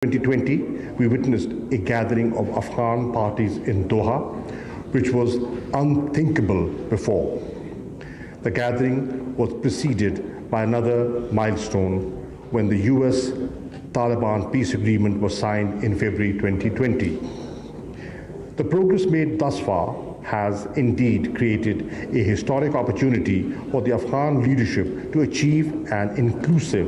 2020, we witnessed a gathering of Afghan parties in Doha, which was unthinkable before. The gathering was preceded by another milestone when the US-Taliban peace agreement was signed in February 2020. The progress made thus far has indeed created a historic opportunity for the Afghan leadership to achieve an inclusive,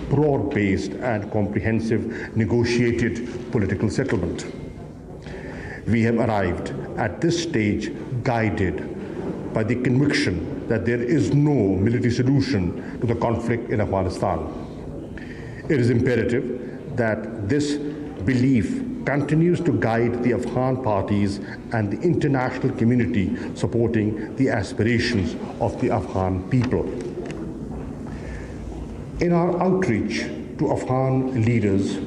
broad-based and comprehensive negotiated political settlement. We have arrived at this stage guided by the conviction that there is no military solution to the conflict in Afghanistan. It is imperative that this belief continues to guide the Afghan parties and the international community supporting the aspirations of the Afghan people. In our outreach to Afghan leaders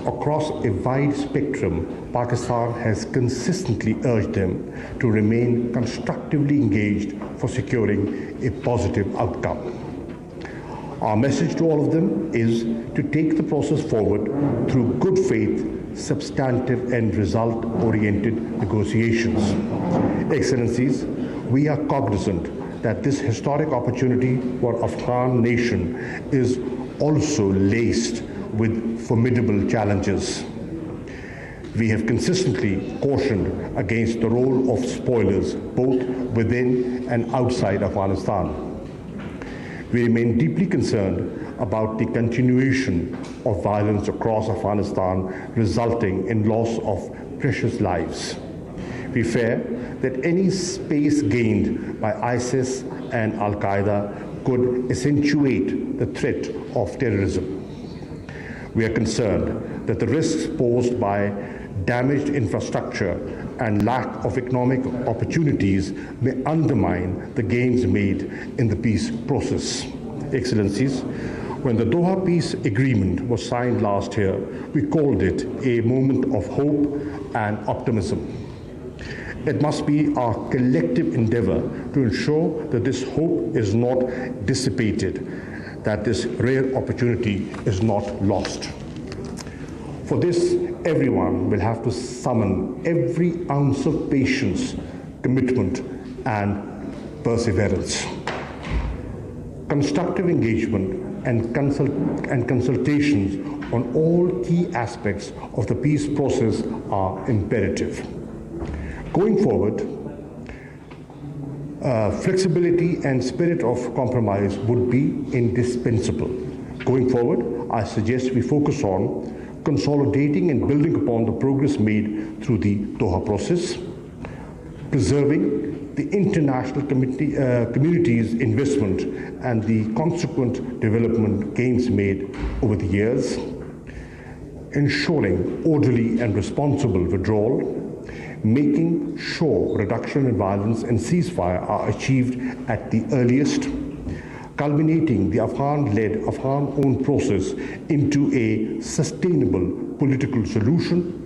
across a wide spectrum, Pakistan has consistently urged them to remain constructively engaged for securing a positive outcome. Our message to all of them is to take the process forward through good faith, substantive and result-oriented negotiations. Excellencies, we are cognizant that this historic opportunity for Afghan nation is also laced with formidable challenges. We have consistently cautioned against the role of spoilers both within and outside Afghanistan. We remain deeply concerned about the continuation of violence across Afghanistan resulting in loss of precious lives. We fear that any space gained by ISIS and Al-Qaeda could accentuate the threat of terrorism. We are concerned that the risks posed by damaged infrastructure and lack of economic opportunities may undermine the gains made in the peace process. Excellencies, when the Doha Peace Agreement was signed last year, we called it a moment of hope and optimism. It must be our collective endeavor to ensure that this hope is not dissipated, that this rare opportunity is not lost. For this, everyone will have to summon every ounce of patience, commitment, and perseverance. Constructive engagement and consultations on all key aspects of the peace process are imperative. Going forward, flexibility and spirit of compromise would be indispensable. Going forward, I suggest we focus on consolidating and building upon the progress made through the Doha process, preserving the international community's investment and the consequent development gains made over the years, ensuring orderly and responsible withdrawal, making sure reduction in violence and ceasefire are achieved at the earliest, culminating the Afghan-led, Afghan-owned process into a sustainable political solution,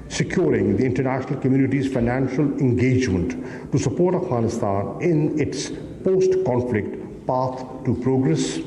securing the international community's financial engagement to support Afghanistan in its post-conflict path to progress,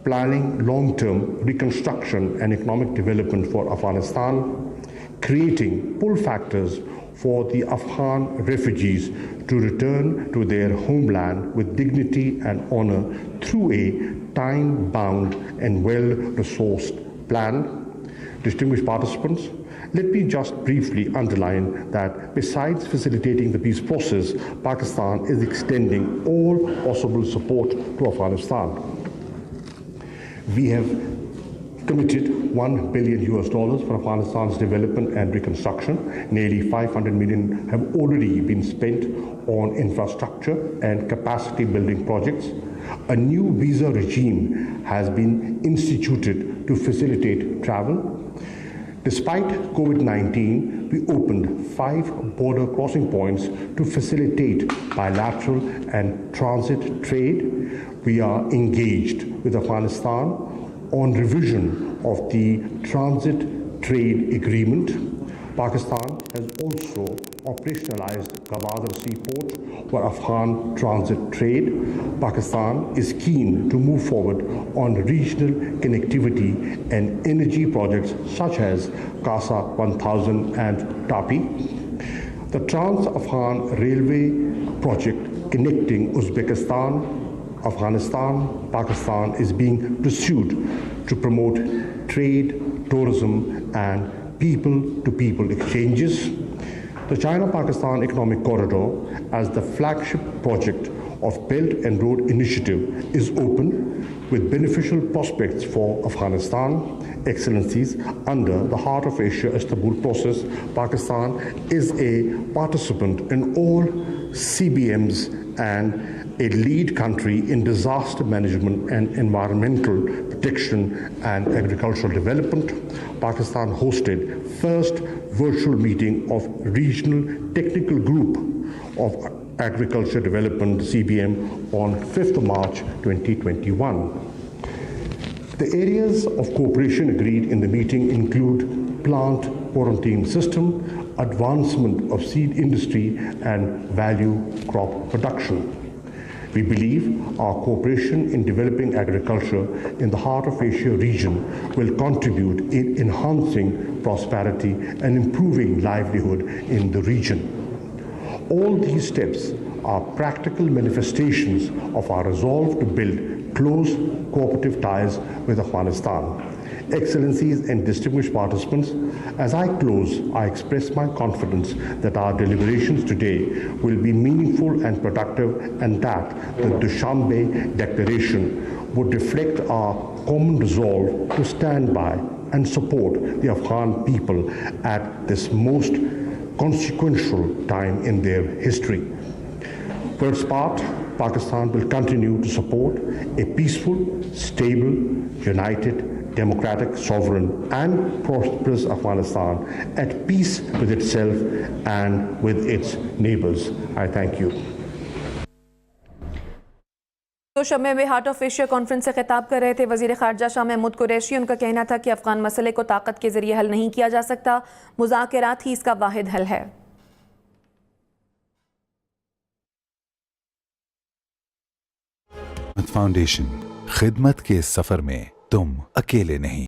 planning long-term reconstruction and economic development for Afghanistan, creating pull factors for the Afghan refugees to return to their homeland with dignity and honor through a time-bound and well-resourced plan. Distinguished participants, let me just briefly underline that besides facilitating the peace process, Pakistan is extending all possible support to Afghanistan. We have committed $1 billion for Afghanistan's development and reconstruction. Nearly 500 million have already been spent on infrastructure and capacity building projects. A new visa regime has been instituted to facilitate travel. Despite COVID-19, we opened 5 border crossing points to facilitate bilateral and transit trade. We are engaged with Afghanistan on revision of the transit trade agreement. Pakistan has also operationalized Gwadar Seaport for Afghan transit trade. Pakistan is keen to move forward on regional connectivity and energy projects such as Kasa 1000 and TAPI. The Trans-Afghan Railway project connecting Uzbekistan, Afghanistan, Pakistan is being pursued to promote trade, tourism, and people-to-people exchanges. The China-Pakistan Economic Corridor, as the flagship project of Belt and Road Initiative, is open with beneficial prospects for Afghanistan. Excellencies, under the Heart of Asia Istanbul process, Pakistan is a participant in all CBMs and a lead country in disaster management and environmental protection and agricultural development. Pakistan hosted first virtual meeting of Regional Technical Group of Agriculture Development CBM on 5th March 2021. The areas of cooperation agreed in the meeting include plant quarantine system, advancement of seed industry, and value crop production. We believe our cooperation in developing agriculture in the Heart of Asia region will contribute in enhancing prosperity and improving livelihood in the region. All these steps are practical manifestations of our resolve to build close cooperative ties with Afghanistan. Excellencies and distinguished participants, as I close, I express my confidence that our deliberations today will be meaningful and productive, and that the Dushanbe Declaration would reflect our common resolve to stand by and support the Afghan people at this most consequential time in their history. For its part, Pakistan will continue to support a peaceful, stable, united, democratic, sovereign, and prosperous Afghanistan at peace with itself and with its neighbors. I thank you. तो शमे में heart of Asia conference से खिताब कर रहे थे वजीर खारजा शाह महमूद कुरैशी। उनका कहना था कि अफगान मसले को ताकत के जरिए हल नहीं किया जा सकता, मुज़ाकरात ही इसका वाहिद हल है। फाउंडेशन, खिदमत के सफर में तुम अकेले नहीं।